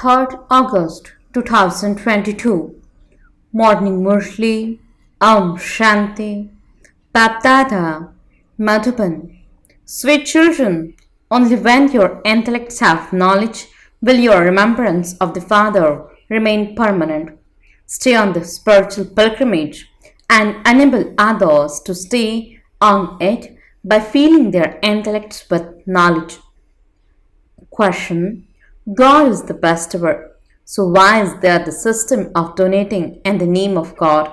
3rd August 2022. Morning Murli, Om Shanti, BapDada, Madhuban. Sweet children, only when your intellects have knowledge will your remembrance of the Father remain permanent. Stay on the spiritual pilgrimage and enable others to stay on it by filling their intellects with knowledge. Question: God is the bestower, so why is there the system of donating in the name of God?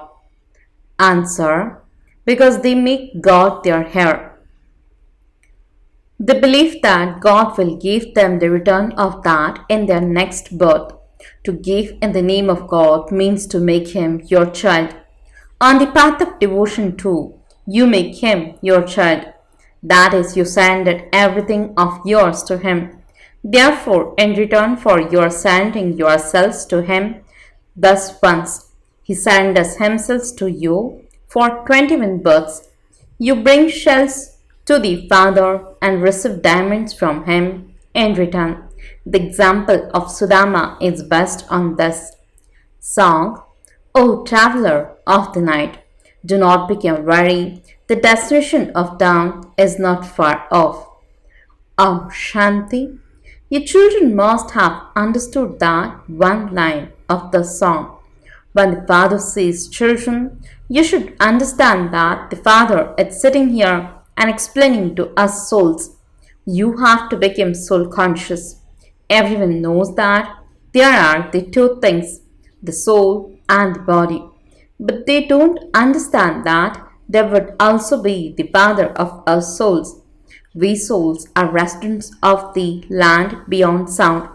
Answer: because they make God their heir. They believe that God will give them the return of that in their next birth. To give in the name of God means to make Him your child. On the path of devotion too, you make Him your child. That is, you surrendered everything of yours to Him. Therefore, in return for your surrendering yourselves to Him, thus once He surrenders Himself to you for 21 births, you bring shells to the Father and receive diamonds from Him in return. The example of Sudama is based on this. Song: O traveler of the night, do not become weary. The destination of dawn is not far off. Om Shanti. Your children must have understood that one line of the song. When the Father says children, you should understand that the Father is sitting here and explaining to us souls. You have to become soul conscious. Everyone knows that there are the two things, the soul and the body. But they don't understand that there would also be the Father of us souls. We souls are residents of the land beyond sound.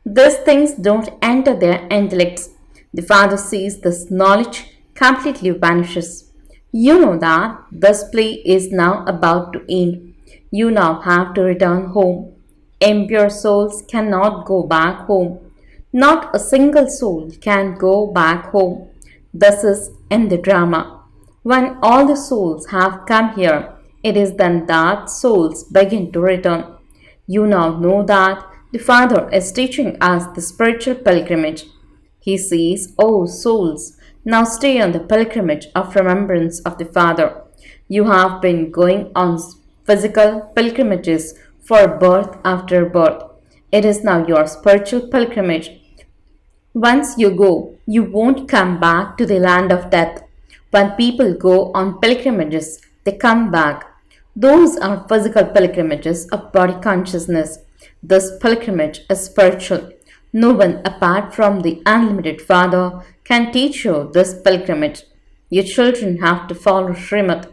These things don't enter their intellects. The Father sees this knowledge completely vanishes. You know that this play is now about to end. You now have to return home. Impure souls cannot go back home. Not a single soul can go back home. This is in the drama. When all the souls have come here, it is then that souls begin to return. You now know that the Father is teaching us the spiritual pilgrimage. He says, O souls, now stay on the pilgrimage of remembrance of the Father. You have been going on physical pilgrimages for birth after birth. It is now your spiritual pilgrimage. Once you go, you won't come back to the land of death. When people go on pilgrimages, they come back. Those are physical pilgrimages of body consciousness. This pilgrimage is spiritual. No one apart from the unlimited Father can teach you this pilgrimage. Your children have to follow Srimad.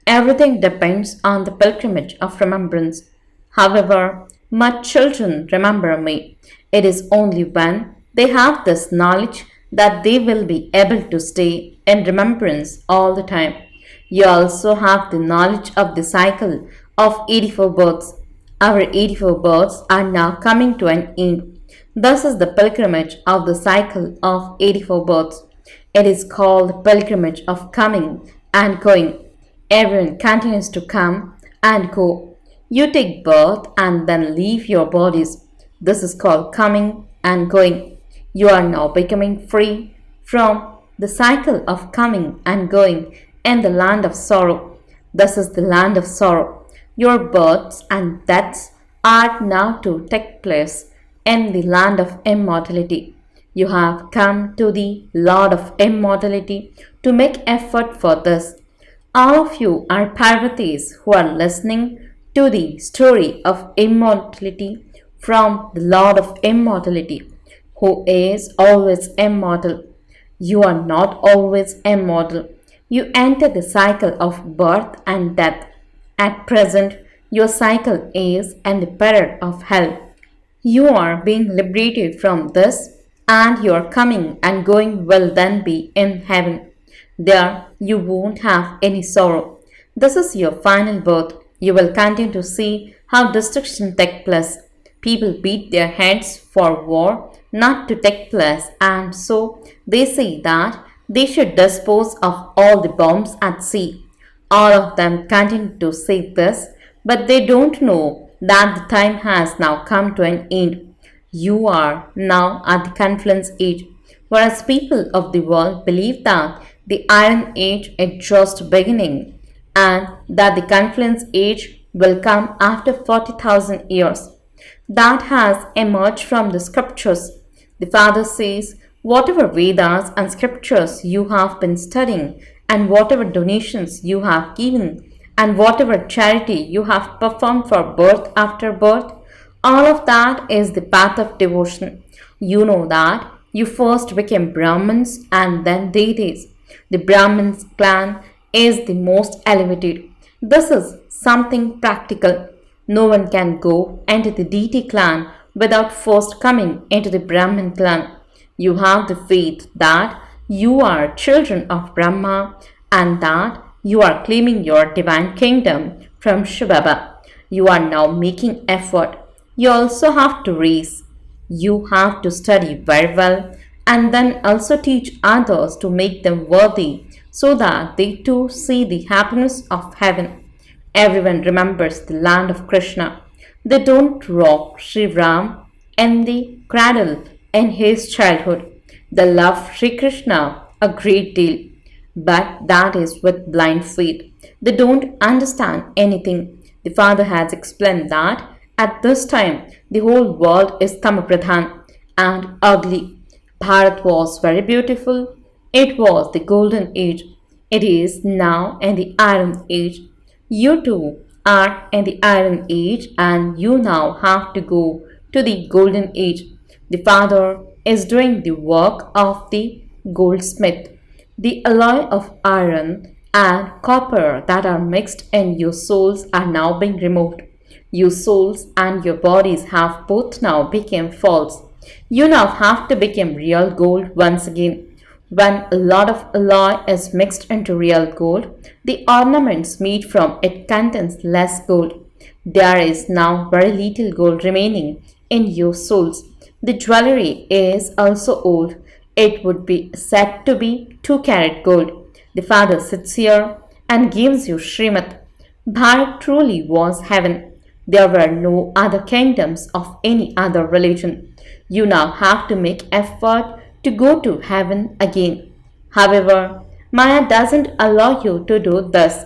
Everything depends on the pilgrimage of remembrance. However, my children remember me. It is only when they have this knowledge that they will be able to stay in remembrance all the time. You also have the knowledge of the cycle of 84 births. Our 84 births are now coming to an end. This is the pilgrimage of the cycle of 84 births. It is called the pilgrimage of coming and going. Everyone continues to come and go. You take birth and then leave your bodies. This is called coming and going. You are now becoming free from the cycle of coming and going in the land of sorrow. This is the land of sorrow. Your births and deaths are now to take place in the land of immortality. You have come to the Lord of Immortality to make effort for this. All of you are Parvatis who are listening to the story of immortality from the Lord of Immortality, who is always immortal. You are not always immortal. You enter the cycle of birth and death. At present, your cycle is in the period of hell. You are being liberated from this, and your coming and going will then be in heaven. There, you won't have any sorrow. This is your final birth. You will continue to see how destruction takes place. People beat their heads for war not to take place, and so they say that they should dispose of all the bombs at sea. All of them continue to say this, but they don't know that the time has now come to an end. You are now at the confluence age, whereas people of the world believe that the Iron Age is just beginning and that the confluence age will come after 40,000 years. That has emerged from the scriptures. The Father says, whatever Vedas and scriptures you have been studying, and whatever donations you have given, and whatever charity you have performed for birth after birth, all of that is the path of devotion. You know that you first became Brahmins and then deities. The Brahmins clan is the most elevated. This is something practical. No one can go into the deity clan without first coming into the Brahmin clan. You have the faith that you are children of Brahma and that you are claiming your divine kingdom from shivbaba. You are now making effort. You also have to raise. You have to study very well and then also teach others to make them worthy so that they too see the happiness of heaven. Everyone remembers the land of Krishna. They don't rock Sri Ram in the cradle in his childhood. They love Sri Krishna a great deal, but that is with blind faith. They don't understand anything. The Father has explained that at this time the whole world is Tamapradhan and ugly. Bharat was very beautiful. It was the golden age. It is now in the iron age. You too are in the iron age and you now have to go to the golden age. The Father is doing the work of the goldsmith. The alloy of iron and copper that are mixed in your souls are now being removed. Your souls and your bodies have both now become false. You now have to become real gold once again. When a lot of alloy is mixed into real gold, the ornaments made from it contains less gold. There is now very little gold remaining in your souls. The jewelry is also old. It would be said to be 2 carat gold. The Father sits here and gives you Srimad. Bharat truly was heaven. There were no other kingdoms of any other religion. You now have to make effort to go to heaven again. However, Maya doesn't allow you to do this.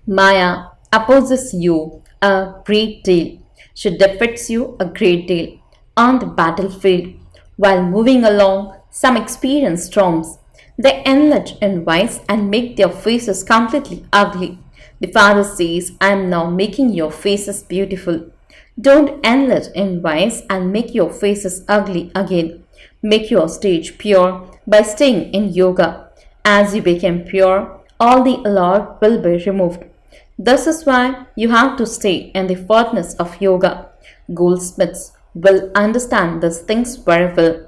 Maya opposes you a great deal. She defeats you a great deal on the battlefield. While moving along, some experience storms. They enlarge in vice and make their faces completely ugly. The Father says, I am now making your faces beautiful. Don't enlarge in vice and make your faces ugly again. Make your stage pure by staying in yoga. As you become pure, all the alloy will be removed. This is why you have to stay in the furnace of yoga. Goldsmiths will understand these things very well.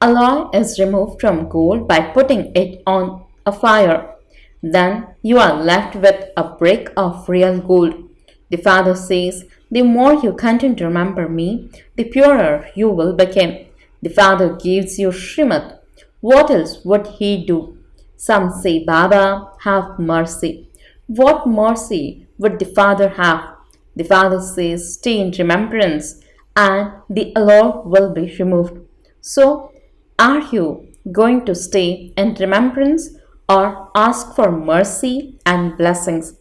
Alloy is removed from gold by putting it on a fire. Then you are left with a brick of real gold. The Father says, the more you continue to remember me, the purer you will become. The Father gives you Srimad. What else would he do? Some say, Baba, have mercy. What mercy would the Father have? The Father says, stay in remembrance and the alloy will be removed. So, are you going to stay in remembrance or ask for mercy and blessings?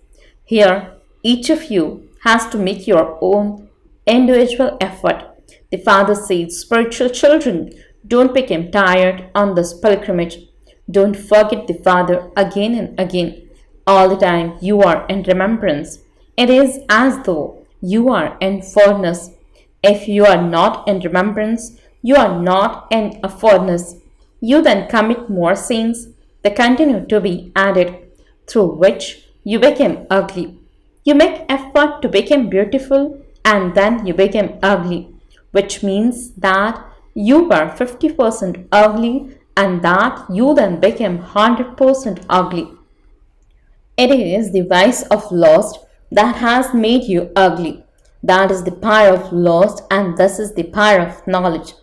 Here, each of you has to make your own individual effort. The Father says, spiritual children, don't become tired on this pilgrimage. Don't forget the Father again and again. All the time you are in remembrance. It is as though you are in furnace. If you are not in remembrance, you are not in a furnace. You then commit more sins. They continue to be added, through which you become ugly. You make effort to become beautiful and then you become ugly, which means that you were 50% ugly and that you then became 100% ugly. It is the vice of lust that has made you ugly. That is the power of lust and this is the power of knowledge.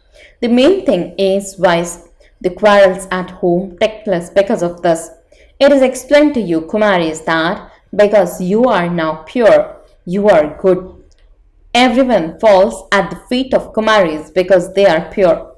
The main thing is vice. The quarrels at home take place because of this. It is explained to you, Kumaris, that because you are now pure, you are good. Everyone falls at the feet of Kumaris because they are pure.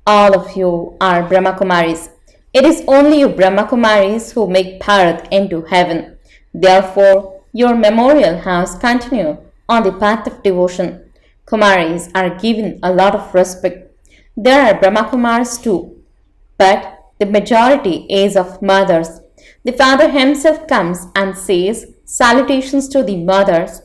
All of you are Brahma Kumaris. It is only you Brahma Kumaris who make Bharat into heaven. Therefore, your memorial has continued on the path of devotion. Kumaris are given a lot of respect. There are Brahma Kumars too, but the majority is of mothers. The father himself comes and says salutations to the mothers.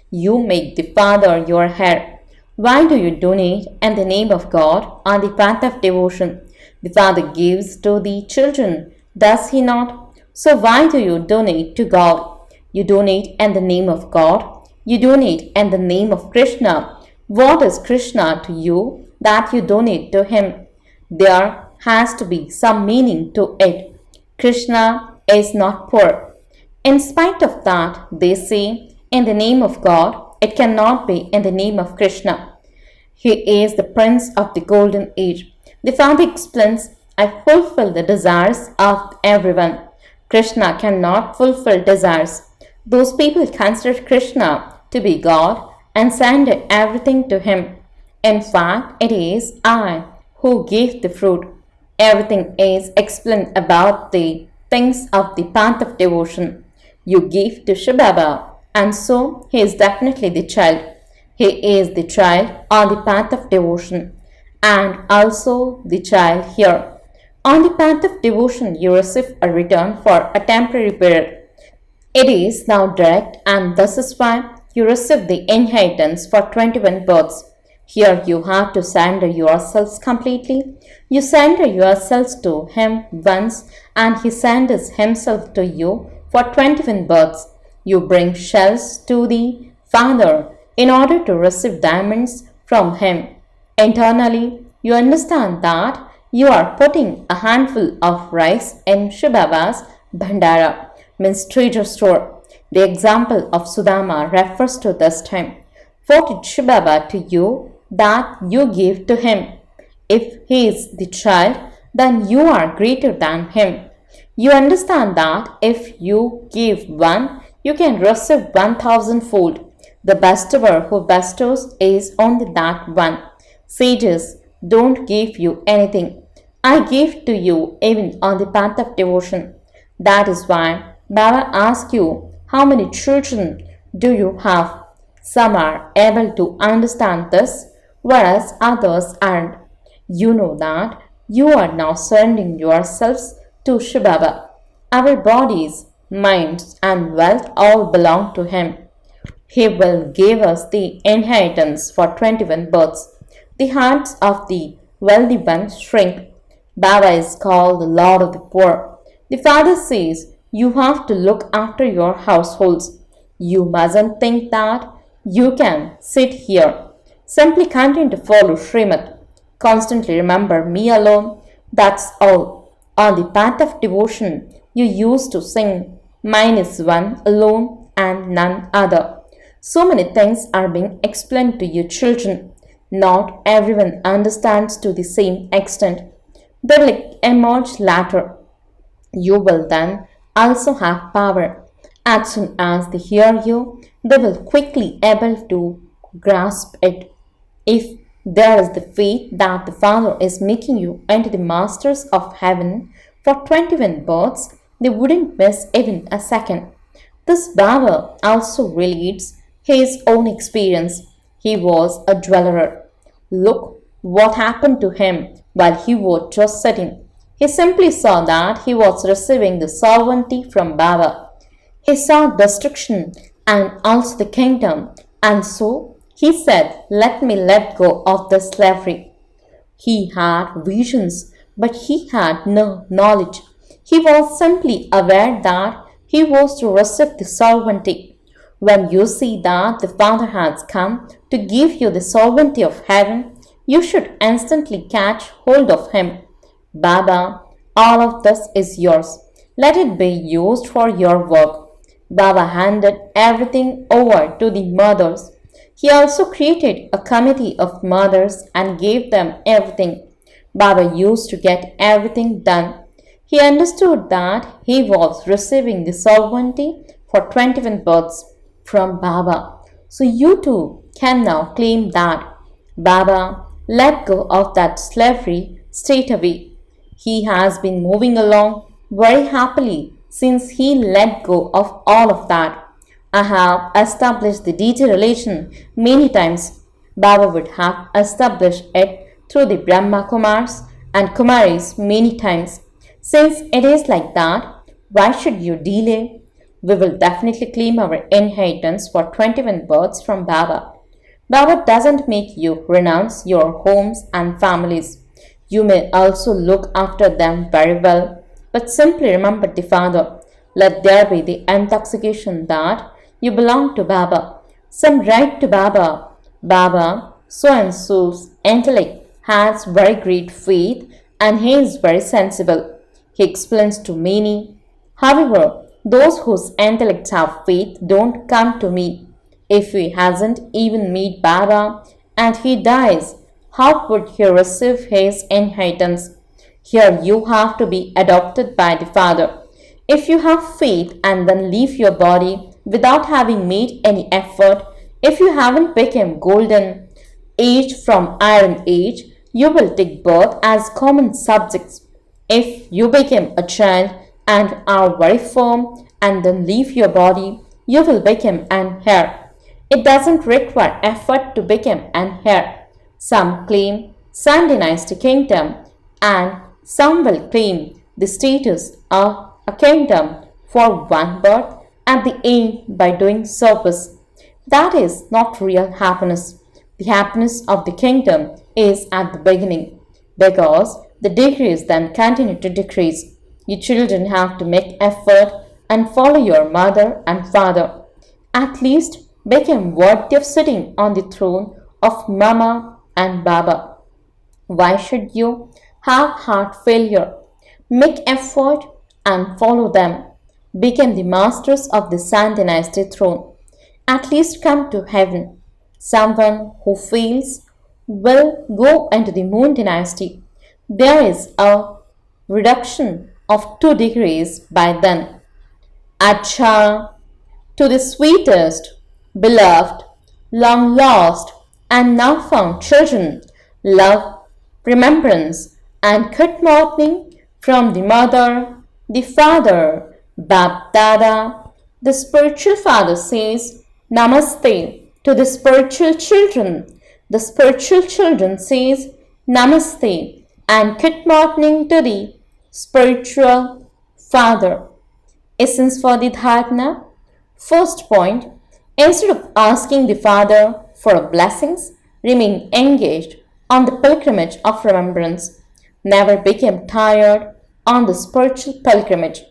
You make the father your heir. Why do you donate in the name of God on the path of devotion? The father gives to the children, does he not? So why do you donate to God? You donate in the name of God. You donate in the name of Krishna. What is Krishna to you that you donate to him? There has to be some meaning to it. Krishna is not poor. In spite of that, they say, in the name of God, it cannot be in the name of Krishna. He is the prince of the golden age. The father explains, I fulfill the desires of everyone. Krishna cannot fulfill desires. Those people consider Krishna to be God and surrender everything to him. In fact, it is I who gave the fruit. Everything is explained about the things of the path of devotion. You give to shivbaba, and so he is definitely the child. He is the child on the path of devotion, and also the child here. On the path of devotion, you receive a return for a temporary period. It is now direct, and this is why you receive the inheritance for 21 births. Here you have to surrender yourselves completely. You surrender yourselves to him once, and he surrenders himself to you for 21 births. You bring shells to the Father in order to receive diamonds from him. Internally, you understand that you are putting a handful of rice in Shivbaba's bhandara, means treasure store. The example of Sudama refers to this time. What did Shivbaba to you that you give to him? If he is the child, then you are greater than him. You understand that if you give one, you can receive 1,000-fold. The bestower who bestows is only that one. Sages don't give you anything. I give to you even on the path of devotion. That is why Baba asks you, how many children do you have? Some are able to understand this, whereas others aren't. You know that you are now surrendering yourselves to Shivbaba. Our bodies, minds, and wealth all belong to him. He will give us the inheritance for 21 births. The hearts of the wealthy ones shrink. Baba is called the Lord of the poor. The father says, you have to look after your households. You mustn't think that you can sit here. Simply continue to follow Srimad. Constantly remember me alone. That's all. On the path of devotion, you used to sing, mine is one alone and none other. So many things are being explained to you children. Not everyone understands to the same extent. They will emerge later. You will then also have power. As soon as they hear you, they will quickly able to grasp it. If there is the faith that the Father is making you into the masters of heaven for 21 births, they wouldn't miss even a second. This Baba also relates his own experience. He was a jeweler. Look what happened to him while he was just sitting. He simply saw that he was receiving the sovereignty from Baba. He saw destruction and also the kingdom, and so he said, let me let go of the slavery. He had visions, but he had no knowledge. He was simply aware that he was to receive the sovereignty. When you see that the Father has come to give you the sovereignty of heaven, you should instantly catch hold of him. Baba, all of this is yours. Let it be used for your work. Baba handed everything over to the mothers. He also created a committee of mothers and gave them everything. Baba used to get everything done. He understood that he was receiving the sovereignty for 21 births from Baba. So you too can now claim that Baba let go of that slavery straight away. He has been moving along very happily since he let go of all of that. I have established the deity relation many times. Baba would have established it through the Brahma Kumaris and Kumaris many times. Since it is like that, why should you delay? We will definitely claim our inheritance for 21 births from Baba. Baba doesn't make you renounce your homes and families. You may also look after them very well, but simply remember the Father. Let there be the intoxication that you belong to Baba, some right to Baba. Baba, so and so's intellect has very great faith and he is very sensible. He explains to many. However, those whose intellects have faith don't come to me. If he hasn't even met Baba and he dies, how would he receive his inheritance? Here you have to be adopted by the Father. If you have faith and then leave your body without having made any effort, if you haven't become golden age from iron age, you will take birth as common subjects. If you become a child and are very firm and then leave your body, you will become an heir. It doesn't require effort to become an heir. Some claim Sun Dynasty kingdom and some will claim the status of a kingdom for one birth at the end by doing service. That is not real happiness. The happiness of the kingdom is at the beginning because the degrees then continue to decrease. You children have to make effort and follow your mother and father. At least become worthy of sitting on the throne of Mama and Baba. Why should you have heart failure? Make effort and follow them. Become the masters of the Sun Dynasty throne. At least come to heaven. Someone who fails will go into the Moon Dynasty. There is a reduction of 2 degrees by then. Acha, to the sweetest, beloved, long lost, and now found children, love, remembrance, and good morning from the mother, the father, BapDada. The spiritual father says, Namaste to the spiritual children. The spiritual children says, Namaste and good morning to the spiritual father. Essence for the dharana. First point, instead of asking the Father for blessings, remain engaged on the pilgrimage of remembrance. Never become tired on the spiritual pilgrimage.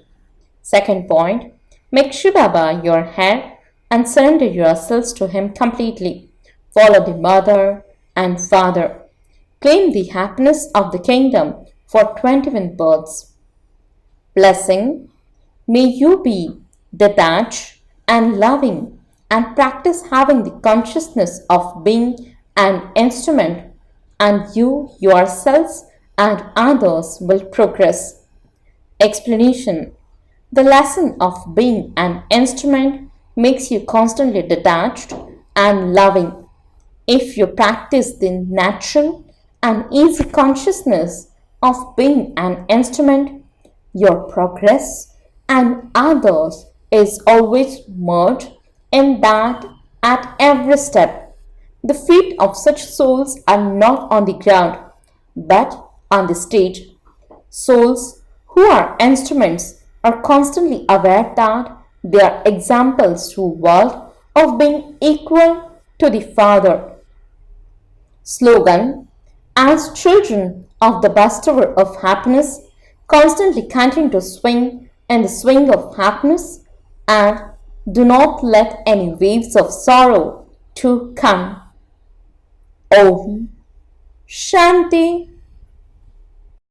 Second point, make shivbaba your head and surrender yourselves to him completely. Follow the mother and father. Claim the happiness of the kingdom for 21 births. Blessing, may you be detached and loving and practice having the consciousness of being an instrument, and you yourselves and others will progress. Explanation. The lesson of being an instrument makes you constantly detached and loving. If you practice the natural and easy consciousness of being an instrument, your progress and others is always merged in that at every step. The feet of such souls are not on the ground, but on the stage. Souls who are instruments are constantly aware that they are examples to the world of being equal to the Father. Slogan: as children of the bestower of happiness, constantly continue to swing in the swing of happiness and do not let any waves of sorrow to come. Om Shanti